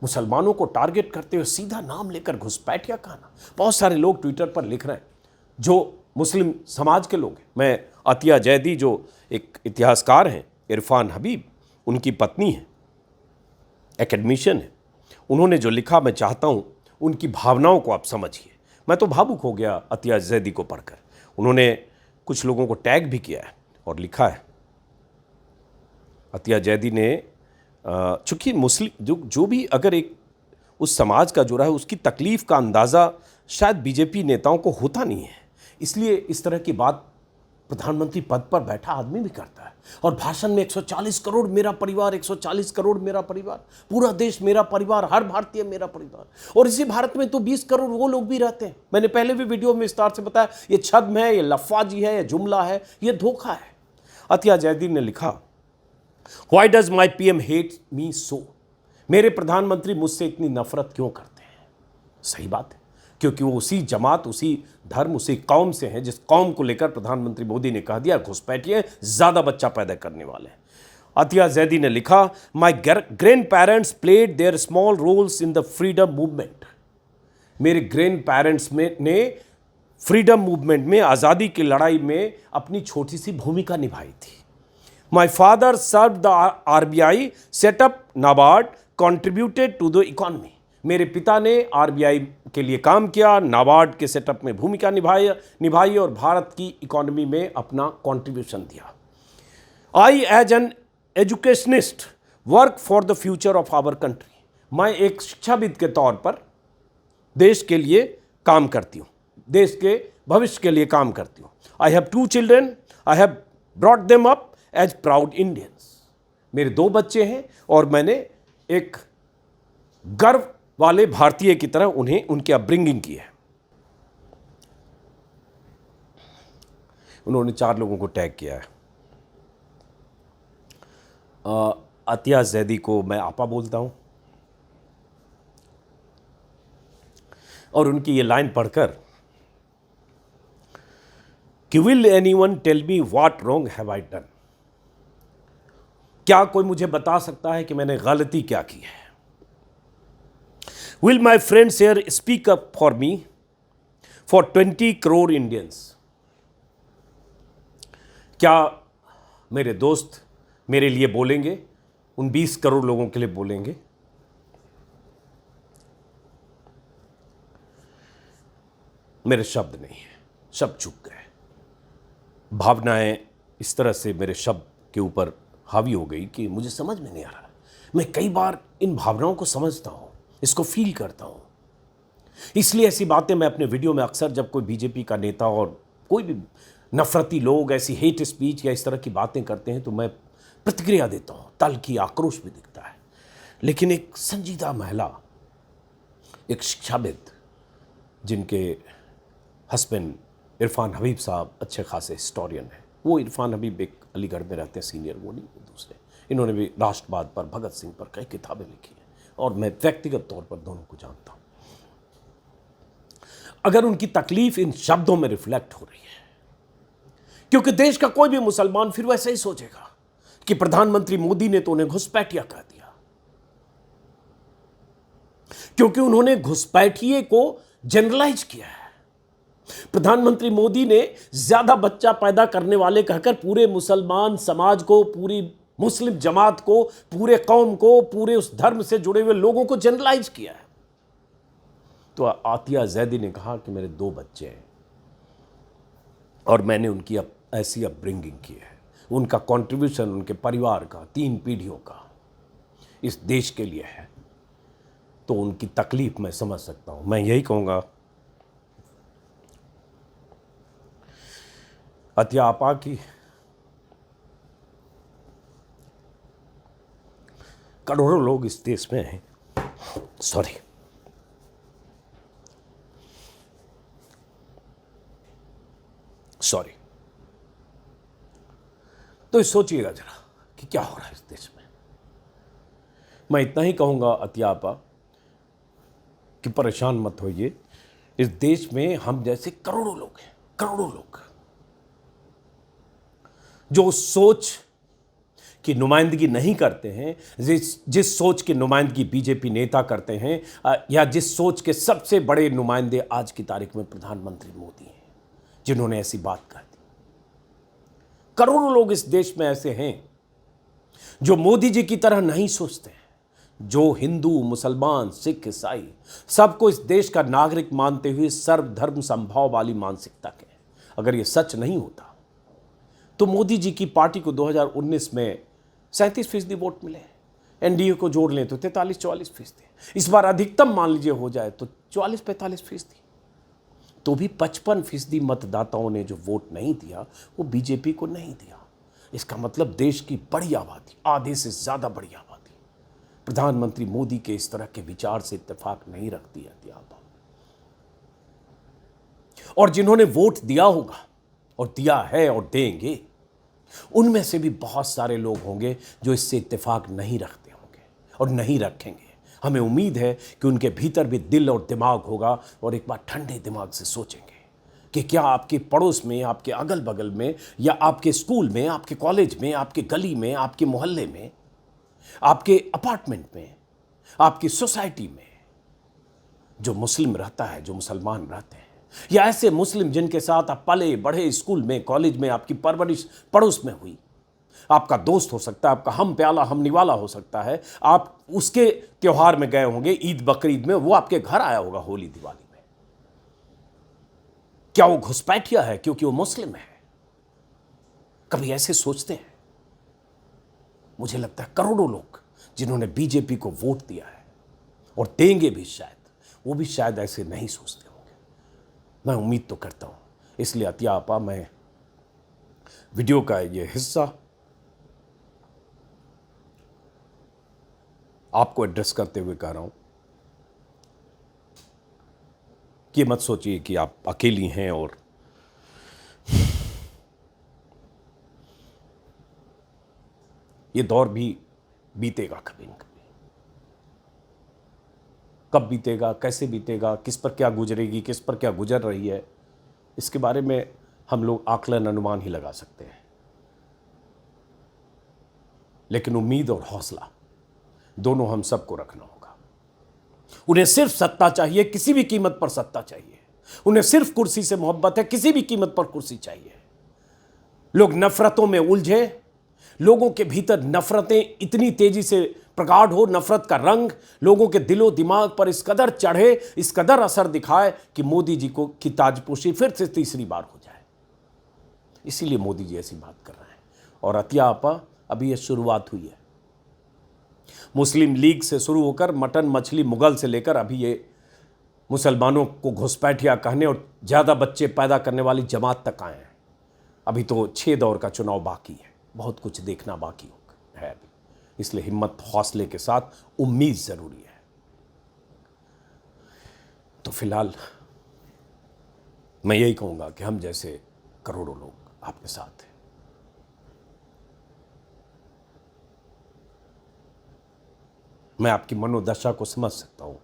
मुसलमानों को टारगेट करते हुए सीधा नाम लेकर घुसपैठिया कहना। बहुत सारे लोग ट्विटर पर लिख रहे हैं जो मुस्लिम समाज के लोग हैं। मैं अतिया जैदी जो एक इतिहासकार हैं, इरफान हबीब उनकी पत्नी है, एकेडमिशियन है, उन्होंने जो लिखा मैं चाहता हूँ उनकी भावनाओं को आप समझिए। मैं तो भावुक हो गया अतिया जैदी को पढ़कर। उन्होंने कुछ लोगों को टैग भी किया है और लिखा है। अतिया जैदी ने चूँकि मुस्लिम जो भी अगर एक उस समाज का जो रहा है उसकी तकलीफ़ का अंदाज़ा शायद बीजेपी नेताओं को होता नहीं है, इसलिए इस तरह की बात प्रधानमंत्री पद पर बैठा आदमी भी करता है। और भाषण में 140 करोड़ मेरा परिवार, 140 करोड़ मेरा परिवार, पूरा देश मेरा परिवार, हर भारतीय मेरा परिवार। और इसी भारत में तो 20 करोड़ वो लोग भी रहते हैं। मैंने पहले भी वीडियो में विस्तार से बताया, ये छद्म है, ये लफ्फाजी है, ये जुमला है, ये धोखा है। अतिया जैदी ने लिखा, Why does my PM hate me so? मेरे प्रधानमंत्री मुझसे इतनी नफरत क्यों करते हैं? सही बात है, क्योंकि वो उसी जमात, उसी धर्म, उसी कौम से हैं जिस कौम को लेकर प्रधानमंत्री मोदी ने कह दिया घुसपैठिए, ज़्यादा बच्चा पैदा करने वाले हैं। अतिया जैदी ने लिखा, my grandparents played their small roles in the freedom movement. मेरे ग्रैंड पेरेंट्स ने फ्रीडम मूवमेंट में, आज़ादी की लड़ाई में अपनी छोटी सी भूमिका निभाई थी। My father served the RBI, set up NABARD, contributed to the economy. मेरे पिता ने RBI के लिए काम किया, नाबार्ड के सेटअप में भूमिका निभाई और भारत की इकोनॉमी में अपना कंट्रीब्यूशन दिया। I as an educationist work for the future of our country. मैं एक शिक्षाविद के तौर पर देश के लिए काम करती हूँ, देश के भविष्य के लिए काम करती हूँ। I have 2 children, I have brought them up as proud Indians. मेरे 2 बच्चे हैं और मैंने एक गर्व वाले भारतीय की तरह उन्हें उनकी अपब्रिंगिंग की है। उन्होंने 4 लोगों को टैग किया है। अतिया जैदी को मैं आपा बोलता हूं और उनकी ये लाइन पढ़कर कि will anyone tell me what wrong have I done? क्या कोई मुझे बता सकता है कि मैंने गलती क्या की है? Will my friends here speak up for me for 20 crore Indians? क्या मेरे दोस्त मेरे लिए बोलेंगे, उन 20 करोड़ लोगों के लिए बोलेंगे? मेरे शब्द नहीं है, शब्द चुप गए। भावनाएं इस तरह से मेरे शब्द के ऊपर हावी हो गई कि मुझे समझ में नहीं आ रहा। मैं कई बार इन भावनाओं को समझता हूँ, इसको फील करता हूँ। इसलिए ऐसी बातें मैं अपने वीडियो में अक्सर, जब कोई बीजेपी का नेता और कोई भी नफरती लोग ऐसी हेट स्पीच या इस तरह की बातें करते हैं तो मैं प्रतिक्रिया देता हूँ, तल्खी आक्रोश भी दिखता है। लेकिन एक संजीदा महिला, एक शिक्षाविद जिनके हस्बैंड इरफान हबीब साहब अच्छे खासे हिस्टोरियन हैं, वो इरफान हबीब एक अलीगढ़ में रहते हैं, सीनियर, वो नहीं दूसरे, इन्होंने भी राष्ट्रवाद पर, भगत सिंह पर कई किताबें लिखी हैं और मैं व्यक्तिगत तौर पर दोनों को जानता हूं। अगर उनकी तकलीफ इन शब्दों में रिफ्लेक्ट हो रही है, क्योंकि देश का कोई भी मुसलमान फिर वैसे ही सोचेगा कि प्रधानमंत्री मोदी ने तो उन्हें घुसपैठिया कह दिया, क्योंकि उन्होंने घुसपैठिए को जनरलाइज किया है। प्रधानमंत्री मोदी ने ज्यादा बच्चा पैदा करने वाले कहकर पूरे मुसलमान समाज को, पूरी मुस्लिम जमात को, पूरे कौम को, पूरे उस धर्म से जुड़े हुए लोगों को जनरलाइज किया है। तो आतिया जैदी ने कहा कि मेरे 2 बच्चे हैं और मैंने उनकी ऐसी अपब्रिंगिंग की है, उनका कंट्रीब्यूशन उनके परिवार का 3 पीढ़ियों का इस देश के लिए है, तो उनकी तकलीफ मैं समझ सकता हूं। मैं यही कहूंगा, अतिया आपा की करोड़ों लोग इस देश में हैं, सॉरी, तो सोचिएगा जरा कि क्या हो रहा है इस देश में। मैं इतना ही कहूंगा अतिया आपा कि परेशान मत होइए। इस देश में हम जैसे करोड़ों लोग हैं, करोड़ों लोग, जो सोच की नुमाइंदगी नहीं करते हैं, जिस सोच की नुमाइंदगी बीजेपी नेता करते हैं, या जिस सोच के सबसे बड़े नुमाइंदे आज की तारीख में प्रधानमंत्री मोदी हैं, जिन्होंने ऐसी बात कह दी। करोड़ों लोग इस देश में ऐसे हैं जो मोदी जी की तरह नहीं सोचते हैं, जो हिंदू, मुसलमान, सिख, ईसाई सबको इस देश का नागरिक मानते हुए सर्वधर्म समभाव वाली मानसिकता के हैं। अगर ये सच नहीं होता तो मोदी जी की पार्टी को 2019 में 37% वोट मिले, एनडीए को जोड़ लें तो 43-44%, इस बार अधिकतम मान लीजिए हो जाए तो 44-45%, तो भी 55% मतदाताओं ने जो वोट नहीं दिया वो बीजेपी को नहीं दिया। इसका मतलब देश की बड़ी आबादी, आधे से ज्यादा बड़ी आबादी, प्रधानमंत्री मोदी के इस तरह के विचार से इत्तेफाक नहीं रखती है। और जिन्होंने वोट दिया होगा और दिया है और देंगे, उनमें से भी बहुत सारे लोग होंगे जो इससे इत्तेफाक नहीं रखते होंगे और नहीं रखेंगे। हमें उम्मीद है कि उनके भीतर भी दिल और दिमाग होगा और एक बार ठंडे दिमाग से सोचेंगे कि क्या आपके पड़ोस में, आपके अगल बगल में, या आपके स्कूल में, आपके कॉलेज में, आपके गली में, आपके मोहल्ले में, आपके अपार्टमेंट में, आपकी सोसाइटी में जो मुस्लिम रहता है, जो मुसलमान रहते हैं, या ऐसे मुस्लिम जिनके साथ आप पले बढ़े, स्कूल में, कॉलेज में, आपकी परवरिश पड़ोस में हुई, आपका दोस्त हो सकता है, आपका हम प्याला हम निवाला हो सकता है, आप उसके त्योहार में गए होंगे, ईद बकरीद में, वो आपके घर आया होगा होली दिवाली में, क्या वो घुसपैठिया है क्योंकि वो मुस्लिम है? कभी ऐसे सोचते हैं? मुझे लगता है करोड़ों लोग जिन्होंने बीजेपी को वोट दिया है और देंगे भी शायद, वो भी शायद ऐसे नहीं सोचते होंगे। मैं उम्मीद तो करता हूं। इसलिए अतिया आपा, मैं वीडियो का ये हिस्सा आपको एड्रेस करते हुए कह रहा हूं कि मत सोचिए कि आप अकेली हैं और ये दौर भी बीतेगा कभी न कभी। कब बीतेगा, कैसे बीतेगा, किस पर क्या गुजरेगी, किस पर क्या गुजर रही है, इसके बारे में हम लोग आकलन, अनुमान ही लगा सकते हैं। लेकिन उम्मीद और हौसला दोनों हम सबको रखना होगा। उन्हें सिर्फ सत्ता चाहिए, किसी भी कीमत पर सत्ता चाहिए। उन्हें सिर्फ कुर्सी से मोहब्बत है, किसी भी कीमत पर कुर्सी चाहिए। लोग नफरतों में उलझे, लोगों के भीतर नफरतें इतनी तेजी से प्रगाढ़ हो, नफरत का रंग लोगों के दिलो दिमाग पर इस कदर चढ़े, इस कदर असर दिखाए कि मोदी जी को की ताजपोशी फिर से तीसरी बार हो जाए। इसीलिए मोदी जी ऐसी बात कर रहे हैं। और अतिया आपा, अभी ये शुरुआत हुई है। मुस्लिम लीग से शुरू होकर मटन मछली मुगल से लेकर अभी ये मुसलमानों को घुसपैठिया कहने और ज़्यादा बच्चे पैदा करने वाली जमात तक आए हैं। अभी तो 6 दौर का चुनाव बाकी है, बहुत कुछ देखना बाकी है अभी। इसलिए हिम्मत, हौसले के साथ उम्मीद जरूरी है। तो फिलहाल मैं यही कहूंगा कि हम जैसे करोड़ों लोग आपके साथ हैं। मैं आपकी मनोदशा को समझ सकता हूं।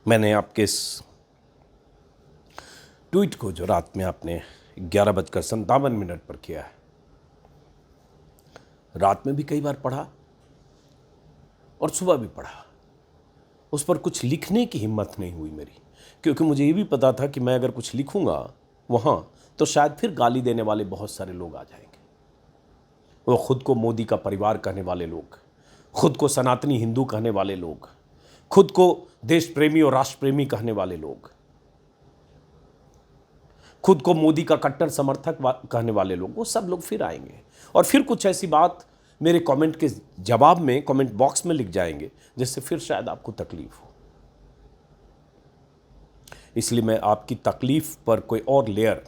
मैंने आपके इस ट्वीट को जो रात में आपने 11:57 पर किया है, रात में भी कई बार पढ़ा और सुबह भी पढ़ा। उस पर कुछ लिखने की हिम्मत नहीं हुई मेरी, क्योंकि मुझे ये भी पता था कि मैं अगर कुछ लिखूंगा वहां तो शायद फिर गाली देने वाले बहुत सारे लोग आ जाएंगे। वो खुद को मोदी का परिवार कहने वाले लोग, खुद को सनातनी हिंदू कहने वाले लोग, खुद को देश प्रेमी और राष्ट्र प्रेमी कहने वाले लोग, खुद को मोदी का कट्टर समर्थक कहने वाले लोग, वो सब लोग फिर आएंगे और फिर कुछ ऐसी बात मेरे कमेंट के जवाब में, कमेंट बॉक्स में लिख जाएंगे जिससे फिर शायद आपको तकलीफ हो। इसलिए मैं आपकी तकलीफ पर कोई और लेयर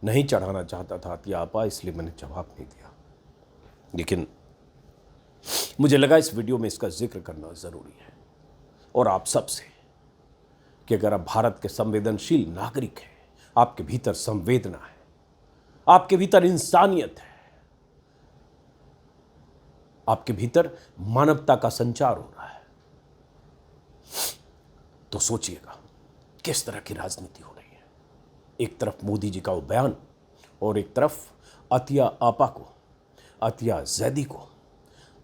नहीं चढ़ाना चाहता था अतिया आपा, इसलिए मैंने जवाब नहीं दिया। लेकिन मुझे लगा इस वीडियो में इसका जिक्र करना जरूरी है, और आप सबसे, कि अगर आप भारत के संवेदनशील नागरिक हैं, आपके भीतर संवेदना है, आपके भीतर इंसानियत है, आपके भीतर मानवता का संचार हो रहा है, तो सोचिएगा किस तरह की राजनीति हो रही है। एक तरफ मोदी जी का वो बयान और एक तरफ अतिया आपा को, अतिया जैदी को,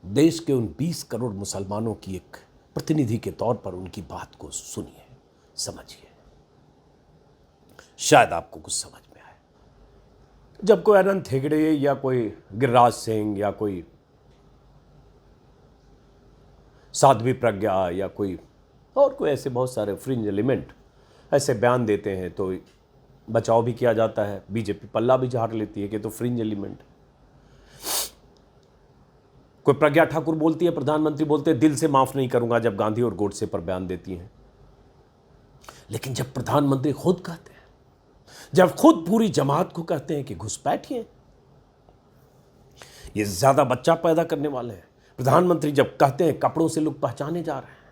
देश के उन 20 करोड़ मुसलमानों की एक प्रतिनिधि के तौर पर उनकी बात को सुनिए, समझिए, शायद आपको कुछ समझ में आए। जब कोई अनंत हेगड़े या कोई गिरिराज सिंह या कोई साध्वी प्रज्ञा या कोई और कोई ऐसे बहुत सारे फ्रिंज एलिमेंट ऐसे बयान देते हैं तो बचाव भी किया जाता है, बीजेपी पल्ला भी झाड़ लेती है कि तो फ्रिंज एलिमेंट। कोई प्रज्ञा ठाकुर बोलती है, प्रधानमंत्री बोलते हैं दिल से माफ नहीं करूंगा जब गांधी और गोडसे पर बयान देती हैं। लेकिन जब प्रधानमंत्री खुद कहते हैं, जब खुद पूरी जमात को कहते हैं कि घुसपैठिए, ये ज्यादा बच्चा पैदा करने वाले हैं। प्रधानमंत्री जब कहते हैं कपड़ों से लोग पहचाने जा रहे हैं,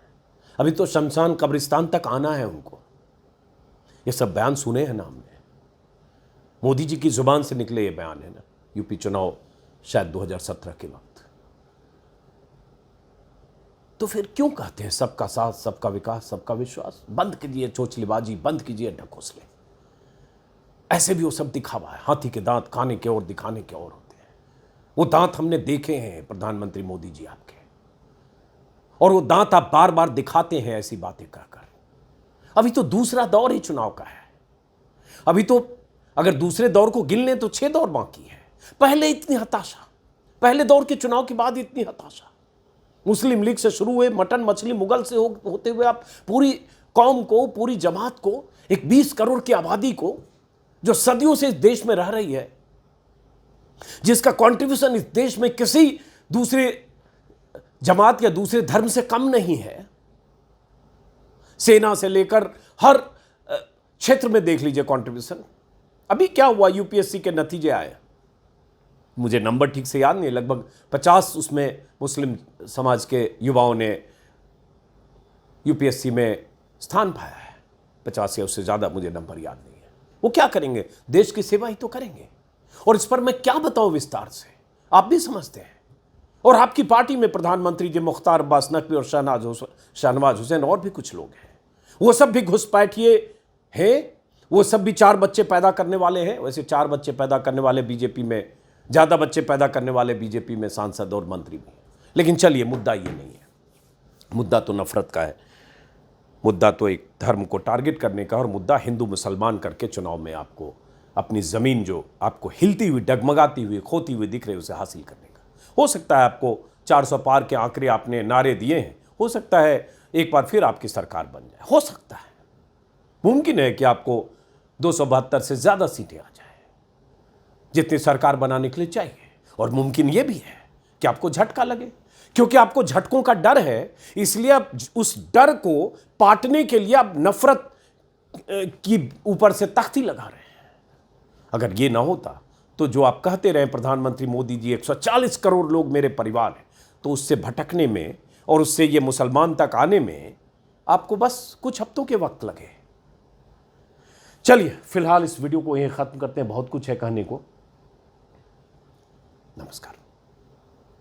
अभी तो शमशान कब्रिस्तान तक आना है उनको, ये सब बयान सुने हैं ना हमने। मोदी जी की जुबान से निकले ये बयान है ना, यूपी चुनाव शायद 2017 के वक्त। तो फिर क्यों कहते हैं सबका साथ, सबका विकास, सबका विश्वास? बंद कीजिए चोचलेबाजी, बंद कीजिए ढकोसले। ऐसे भी वो सब दिखावा है, हाथी के दांत खाने के और दिखाने के और होते हैं। वो दांत हमने देखे हैं प्रधानमंत्री मोदी जी आपके, और वो दांत आप बार बार दिखाते हैं ऐसी बातें कहकर। अभी तो दूसरा दौर ही चुनाव का है। अभी तो अगर दूसरे दौर को गिन लें तो 6 दौर बाकी है। पहले इतनी हताशा, पहले दौर के चुनाव के बाद इतनी हताशा। मुस्लिम लीग से शुरू हुए, मटन मछली मुगल से होते हुए आप पूरी कौम को, पूरी जमात को, एक 20 करोड़ की आबादी को जो सदियों से इस देश में रह रही है, जिसका कंट्रीब्यूशन इस देश में किसी दूसरे जमात या दूसरे धर्म से कम नहीं है, सेना से लेकर हर क्षेत्र में देख लीजिए कंट्रीब्यूशन। अभी क्या हुआ, यूपीएससी के नतीजे आए, मुझे नंबर ठीक से याद नहीं, लगभग 50 उसमें मुस्लिम समाज के युवाओं ने यूपीएससी में स्थान पाया है। 50 या उससे ज़्यादा, मुझे नंबर याद नहीं है। वो क्या करेंगे? देश की सेवा ही तो करेंगे। और इस पर मैं क्या बताऊं विस्तार से, आप भी समझते हैं। और आपकी पार्टी में प्रधानमंत्री जी मुख्तार अब्बास नकवी और शाहनवाज हुसैन और भी कुछ लोग हैं, वो सब भी घुसपैठिए हैं। वो सब भी 4 बच्चे पैदा करने वाले हैं। वैसे 4 बच्चे पैदा करने वाले बीजेपी में, ज़्यादा बच्चे पैदा करने वाले बीजेपी में सांसद और मंत्री भी हैं। लेकिन चलिए, मुद्दा ये नहीं है। मुद्दा तो नफरत का है, मुद्दा तो एक धर्म को टारगेट करने का, और मुद्दा हिंदू मुसलमान करके चुनाव में आपको अपनी ज़मीन जो आपको हिलती हुई, डगमगाती हुई, खोती हुई दिख रही है, उसे हासिल करने का। हो सकता है आपको 400 पार के आंकड़े आपने नारे दिए हैं, हो सकता है एक बार फिर आपकी सरकार बन जाए, हो सकता है, मुमकिन है कि आपको 272 से ज़्यादा सीटें आ जाए जितनी सरकार बनाने के लिए चाहिए। और मुमकिन ये भी है कि आपको झटका लगे, क्योंकि आपको झटकों का डर है, इसलिए आप उस डर को पाटने के लिए आप नफरत की ऊपर से तख्ती लगा रहे हैं। अगर ये ना होता तो जो आप कहते रहे प्रधानमंत्री मोदी जी 140 करोड़ लोग मेरे परिवार हैं, तो उससे भटकने में और उससे ये मुसलमान तक आने में आपको बस कुछ हफ्तों के वक्त लगे। चलिए फिलहाल इस वीडियो को यहीं खत्म करते हैं, बहुत कुछ है कहने को। नमस्कार।